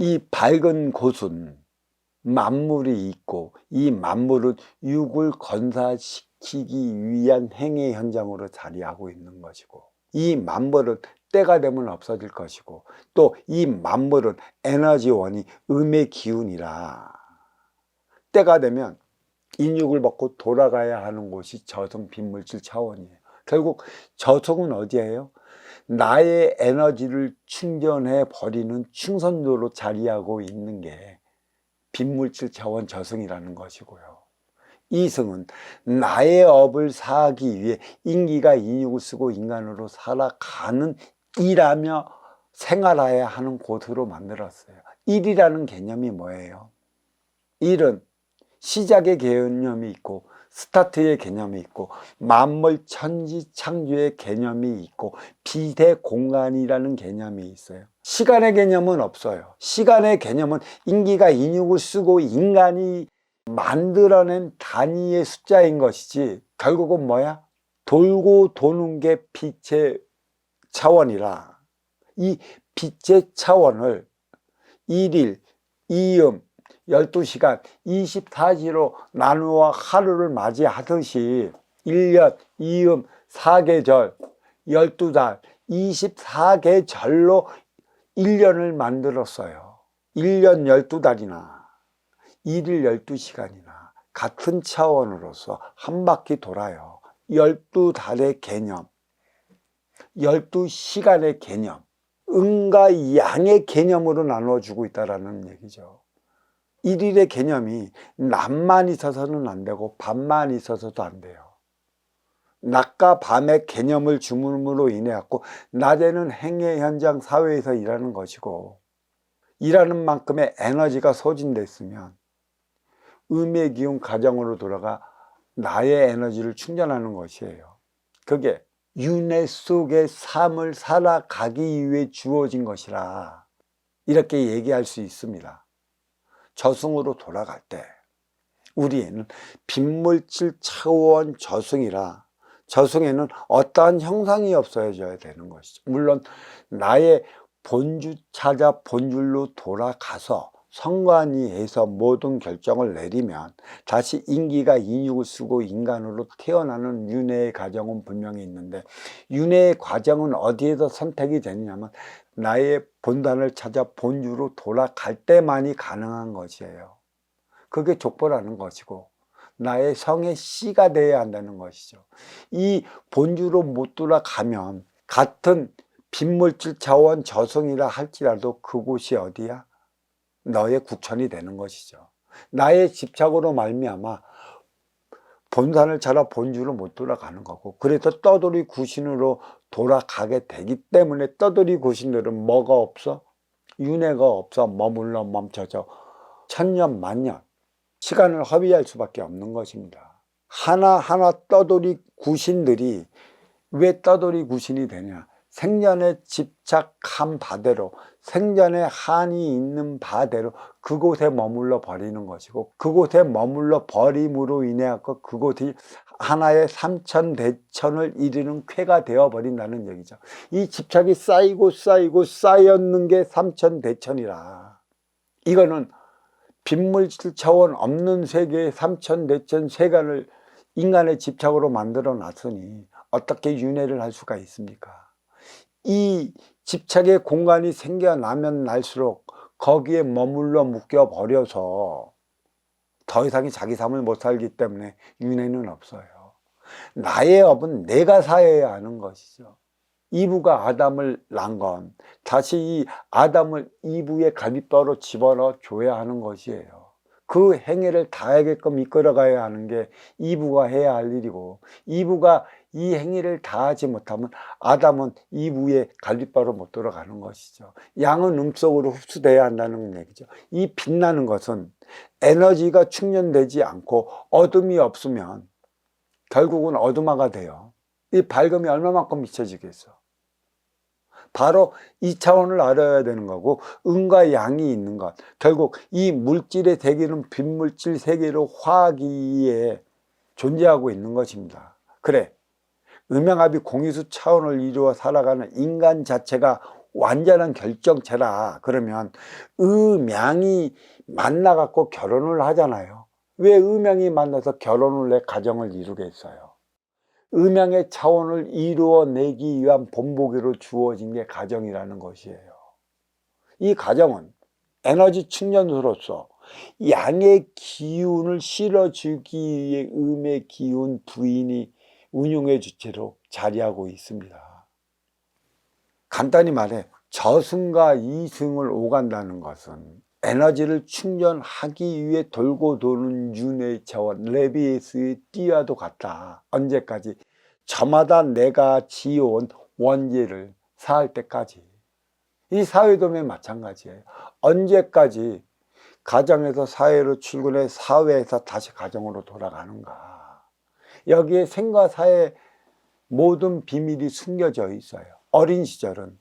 이 밝은 곳은 만물이 있고, 이 만물은 육을 건사시키기 위한 행의 현장으로 자리하고 있는 것이고, 이 만물은 때가 되면 없어질 것이고, 또 이 만물은 에너지원이 음의 기운이라 때가 되면 인육을 먹고 돌아가야 하는 곳이 저승 빈물질 차원이에요. 결국 저승은 어디예요? 나의 에너지를 충전해 버리는 충선도로 자리하고 있는 게 빈물질 차원 저승이라는 것이고요. 이승은 나의 업을 사하기 위해 인기가 인육을 쓰고 인간으로 살아가는 일하며 생활해야 하는 곳으로 만들었어요. 일이라는 개념이 뭐예요? 일은 시작의 개념이 있고, 스타트의 개념이 있고, 만물 천지 창조의 개념이 있고, 비대 공간이라는 개념이 있어요. 시간의 개념은 없어요. 시간의 개념은 인기가 인육을 쓰고 인간이 만들어낸 단위의 숫자인 것이지, 결국은 뭐야? 돌고 도는 게 빛의 차원이라, 이 빛의 차원을 1일, 2음, 12시간, 24시로 나누어 하루를 맞이하듯이 1년, 2음, 4계절, 12달, 24계절로 1년을 만들었어요. 1년 12달이나 1일 12시간이나 같은 차원으로서 한 바퀴 돌아요. 12달의 개념, 12시간의 개념, 음과 양의 개념으로 나누어주고 있다는 얘기죠. 일일의 개념이 낮만 있어서는 안 되고 밤만 있어서도 안 돼요. 낮과 밤의 개념을 줌으로 인해 갖고 낮에는 행의 현장 사회에서 일하는 것이고, 일하는 만큼의 에너지가 소진됐으면 음의 기운 가정으로 돌아가 나의 에너지를 충전하는 것이에요. 그게 윤회 속의 삶을 살아가기 위해 주어진 것이라 이렇게 얘기할 수 있습니다. 저승으로 돌아갈 때 우리는 빈물질 차원 저승이라, 저승에는 어떠한 형상이 없어져야 되는 것이죠. 물론 나의 본주 찾아 본줄로 돌아가서 성관위해서 모든 결정을 내리면 다시 인기가 인육을 쓰고 인간으로 태어나는 윤회의 과정은 분명히 있는데, 윤회의 과정은 어디에서 선택이 되느냐면 나의 본단을 찾아 본주로 돌아갈 때만이 가능한 것이에요. 그게 족보라는 것이고, 나의 성의 씨가 되어야 한다는 것이죠. 이 본주로 못 돌아가면 같은 빈물질 차원 저승이라 할지라도 그곳이 어디야? 너의 국천이 되는 것이죠. 나의 집착으로 말미암아 본산을 찾아 본주로 못 돌아가는 거고, 그래서 떠돌이 구신으로 돌아가게 되기 때문에 떠돌이 구신들은 뭐가 없어? 윤회가 없어 머물러 멈춰져 천년 만년 시간을 허비할 수밖에 없는 것입니다. 하나하나 떠돌이 구신들이 왜 떠돌이 구신이 되냐? 생전에 집착한 바대로, 생전에 한이 있는 바대로 그곳에 머물러 버리는 것이고, 그곳에 머물러 버림으로 인해 그곳이 하나의 삼천대천을 이루는 쾌가 되어 버린다는 얘기죠. 이 집착이 쌓이고 쌓이고 쌓였는 게 삼천대천이라. 이거는 빈물질 차원 없는 세계의 삼천대천 세간을 인간의 집착으로 만들어 놨으니 어떻게 윤회를 할 수가 있습니까? 이 집착의 공간이 생겨나면 날수록 거기에 머물러 묶여 버려서 더 이상의 자기 삶을 못 살기 때문에 윤회는 없어요. 나의 업은 내가 사야 하는 것이죠. 이브가 아담을 낳은 건 다시 이 아담을 이브의 갈빗바로 집어넣어 줘야 하는 것이에요. 그 행위를 다하게끔 이끌어가야 하는 게 이브가 해야 할 일이고, 이브가 이 행위를 다하지 못하면 아담은 이브의 갈빗바로 못 돌아가는 것이죠. 양은 음속으로 흡수돼야 한다는 얘기죠. 이 빛나는 것은 에너지가 충전되지 않고 어둠이 없으면 결국은 어둠화가 돼요. 이 밝음이 얼마만큼 비춰지겠어? 바로 이 차원을 알아야 되는 거고, 음과 양이 있는 것, 결국 이 물질의 세계는 빈물질 세계로 화기에 존재하고 있는 것입니다. 그래, 음양합이 공유수 차원을 이루어 살아가는 인간 자체가 완전한 결정체라. 그러면 음양이 만나갖고 결혼을 하잖아요. 왜 음양이 만나서 결혼을 해 가정을 이루겠어요? 음양의 차원을 이루어내기 위한 본보기로 주어진 게 가정이라는 것이에요. 이 가정은 에너지 충전소로서 양의 기운을 실어주기 위해 음의 기운 부인이 운용의 주체로 자리하고 있습니다. 간단히 말해 저승과 이승을 오간다는 것은 에너지를 충전하기 위해 돌고 도는 윤회의 차원 레비에스의 띠와도 같다. 언제까지? 저마다 내가 지어온 원죄를 사할 때까지. 이 사회도면 마찬가지예요. 언제까지 가정에서 사회로 출근해 사회에서 다시 가정으로 돌아가는가. 여기에 생과 사의 모든 비밀이 숨겨져 있어요. 어린 시절은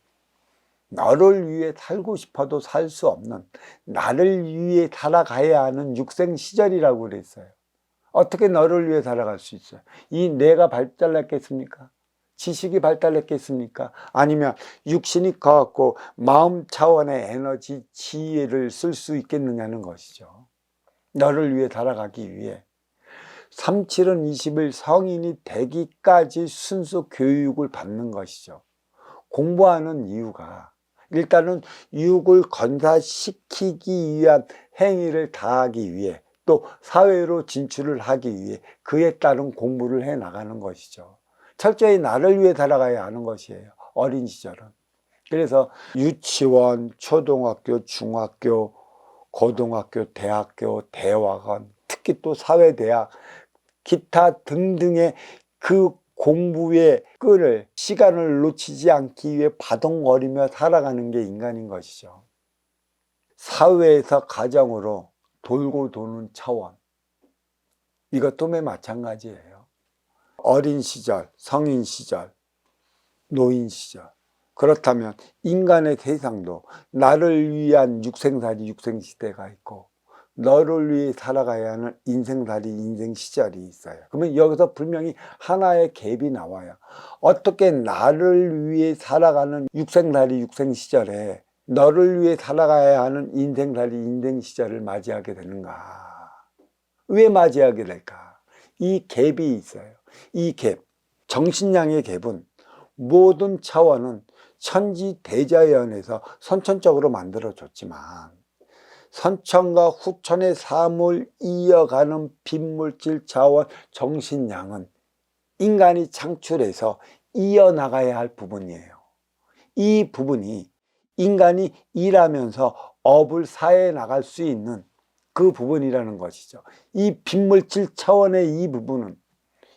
너를 위해 살고 싶어도 살 수 없는, 나를 위해 살아가야 하는 육생 시절이라고 그랬어요. 어떻게 너를 위해 살아갈 수 있어요? 이 뇌가 발달했겠습니까? 지식이 발달했겠습니까? 아니면 육신이 커갖고 마음 차원의 에너지, 지혜를 쓸 수 있겠느냐는 것이죠. 너를 위해 살아가기 위해 37은 20일 성인이 되기까지 순수 교육을 받는 것이죠. 공부하는 이유가 일단은 육을 건사시키기 위한 행위를 다하기 위해, 또 사회로 진출을 하기 위해 그에 따른 공부를 해 나가는 것이죠. 철저히 나를 위해 살아가야 하는 것이에요. 어린 시절은. 그래서 유치원, 초등학교, 중학교, 고등학교, 대학교, 대학원, 특히 또 사회대학, 기타 등등의 그 공부의 끈을, 시간을 놓치지 않기 위해 바동거리며 살아가는 게 인간인 것이죠. 사회에서 가정으로 돌고 도는 차원, 이것도 매 마찬가지예요. 어린 시절, 성인 시절, 노인 시절. 그렇다면 인간의 세상도 나를 위한 육생살이 육생시대가 있고 너를 위해 살아가야 하는 인생살이 인생시절이 있어요. 그러면 여기서 분명히 하나의 갭이 나와요. 어떻게 나를 위해 살아가는 육생살이 육생시절에 너를 위해 살아가야 하는 인생살이 인생시절을 맞이하게 되는가? 왜 맞이하게 될까? 이 갭이 있어요. 이 갭, 정신량의 갭은 모든 차원은 천지대자연에서 선천적으로 만들어졌지만 선천과 후천의 삶을 이어가는 빈물질 차원 정신량은 인간이 창출해서 이어나가야 할 부분이에요. 이 부분이 인간이 일하면서 업을 사해 나갈 수 있는 그 부분이라는 것이죠. 이 빈물질 차원의 이 부분은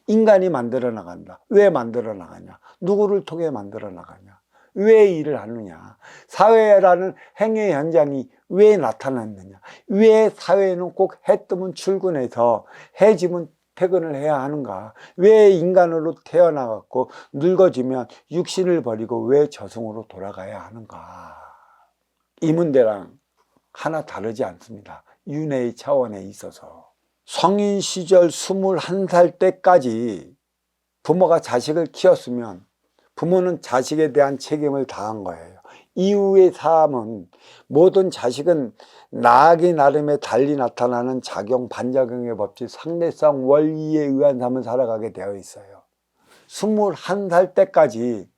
인간이 만들어 나간다. 왜 만들어 나가냐? 누구를 통해 만들어 나가냐? 왜 일을 하느냐? 사회라는 행위 현장이 왜 나타났느냐? 왜 사회는 꼭 해 뜨면 출근해서 해 지면 퇴근을 해야 하는가? 왜 인간으로 태어나갖고 늙어지면 육신을 버리고 왜 저승으로 돌아가야 하는가? 이 문제랑 하나 다르지 않습니다. 윤회의 차원에 있어서. 성인 시절 21살 때까지 부모가 자식을 키웠으면 부모는 자식에 대한 책임을 다한 거예요. 이후의 삶은 모든 자식은 나아기 나름에 달리 나타나는 작용, 반작용의 법칙, 상대성 원리에 의한 삶을 살아가게 되어 있어요. 21살 때까지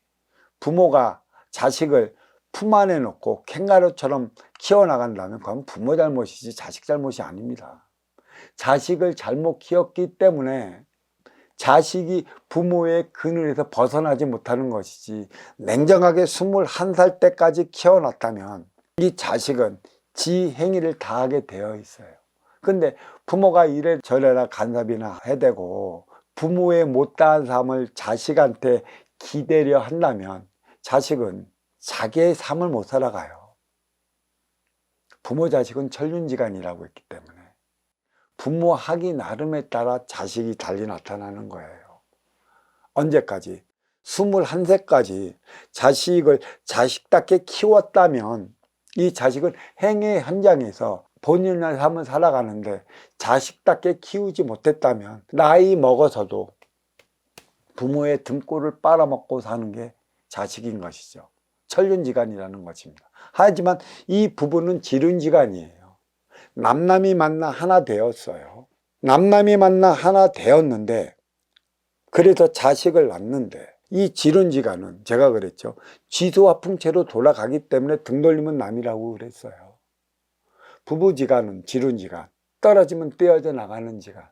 부모가 자식을 품 안에 놓고 캥거루처럼 키워나간다면 그건 부모 잘못이지 자식 잘못이 아닙니다. 자식을 잘못 키웠기 때문에 자식이 부모의 그늘에서 벗어나지 못하는 것이지, 냉정하게 21살 때까지 키워놨다면 이 자식은 지 행위를 다하게 되어 있어요. 근데 부모가 이래저래나 간섭이나 해대고 부모의 못다한 삶을 자식한테 기대려 한다면 자식은 자기의 삶을 못 살아가요. 부모 자식은 천륜지간이라고 했기 때문에 부모 하기 나름에 따라 자식이 달리 나타나는 거예요. 언제까지? 21세까지 자식을 자식답게 키웠다면 이 자식은 행위 현장에서 본인의 삶을 살아가는데 자식답게 키우지 못했다면 나이 먹어서도 부모의 등골을 빨아먹고 사는 게 자식인 것이죠. 천륜지간이라는 것입니다. 하지만 이 부부는 지륜지간이에요. 남남이 만나 하나 되었어요. 남남이 만나 하나 되었는데 그래서 자식을 낳는데 이 지륜지간은 제가 그랬죠. 쥐수와 풍채로 돌아가기 때문에 등 돌리면 남이라고 그랬어요. 부부지간은 지륜지간, 떨어지면 떼어져 나가는 지간,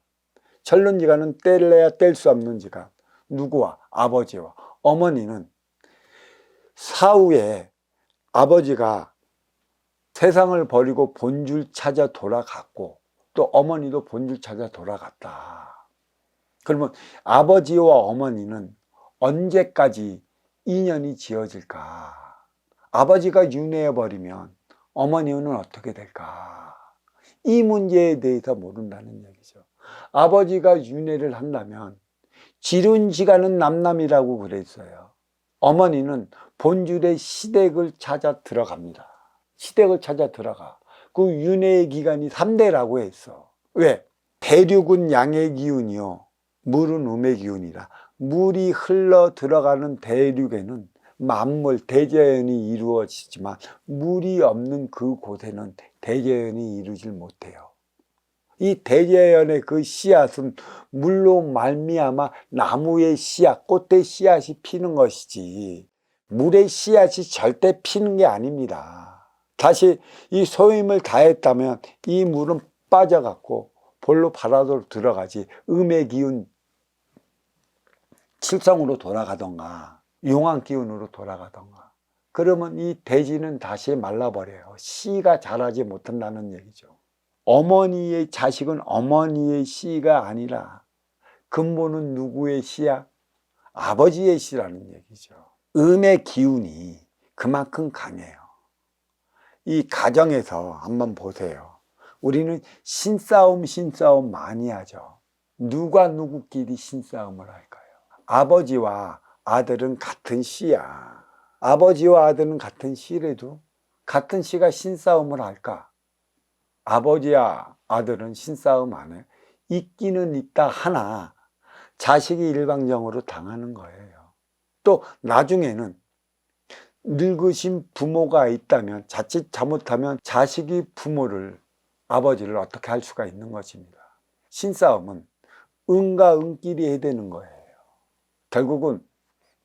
천륜지간은 뗄래야 뗄 수 없는 지간. 누구와? 아버지와. 어머니는 사후에 아버지가 세상을 버리고 본줄 찾아 돌아갔고 또 어머니도 본줄 찾아 돌아갔다. 그러면 아버지와 어머니는 언제까지 인연이 지어질까? 아버지가 윤회해버리면 어머니는 어떻게 될까? 이 문제에 대해서 모른다는 얘기죠. 아버지가 윤회를 한다면 지륜지간은 남남이라고 그랬어요. 어머니는 본줄의 시댁을 찾아 들어갑니다. 시댁을 찾아 들어가. 그 윤회의 기간이 3대라고 했어. 왜? 대륙은 양의 기운이요 물은 음의 기운이라. 물이 흘러 들어가는 대륙에는 만물, 대자연이 이루어지지만 물이 없는 그곳에는 대자연이 이루질 못해요. 이 대자연의 그 씨앗은 물로 말미암아 나무의 씨앗, 꽃의 씨앗이 피는 것이지 물의 씨앗이 절대 피는 게 아닙니다. 다시 이 소임을 다했다면 이 물은 빠져갖고 볼로 바다로 들어가지 음의 기운 칠성으로 돌아가던가 용왕 기운으로 돌아가던가 그러면 이 대지는 다시 말라버려요. 씨가 자라지 못한다는 얘기죠. 어머니의 자식은 어머니의 씨가 아니라 근본은 누구의 씨야? 아버지의 씨라는 얘기죠. 음의 기운이 그만큼 강해요. 이 가정에서 한번 보세요. 우리는 신싸움 많이 하죠. 누가 누구끼리 신싸움을 할까요? 아버지와 아들은 같은 씨야. 아버지와 아들은 같은 씨래도 같은 씨가 신싸움을 할까? 아버지와 아들은 신싸움 안 해요. 있기는 있다 하나 자식이 일방적으로 당하는 거예요. 또 나중에는 늙으신 부모가 있다면 자칫 잘못하면 자식이 부모를 아버지를 어떻게 할 수가 있는 것입니다. 신싸움은 은과 은끼리 해야 되는 거예요. 결국은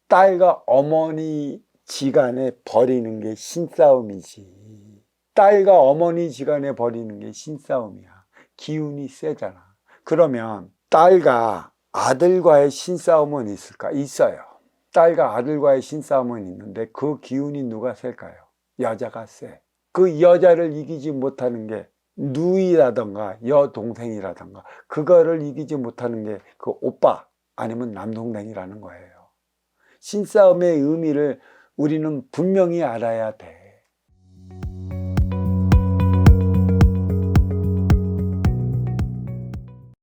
딸과 어머니 지간에 벌이는 게 신싸움이지. 딸과 어머니 지간에 벌이는 게 신싸움이야. 기운이 세잖아. 그러면 딸과 아들과의 신싸움은 있을까? 있어요. 딸과 아들과의 신싸움은 있는데 그 기운이 누가 셀까요? 여자가 세. 그 여자를 이기지 못하는 게 누이라던가 여동생이라던가 그거를 이기지 못하는 게 그 오빠 아니면 남동생이라는 거예요. 신싸움의 의미를 우리는 분명히 알아야 돼.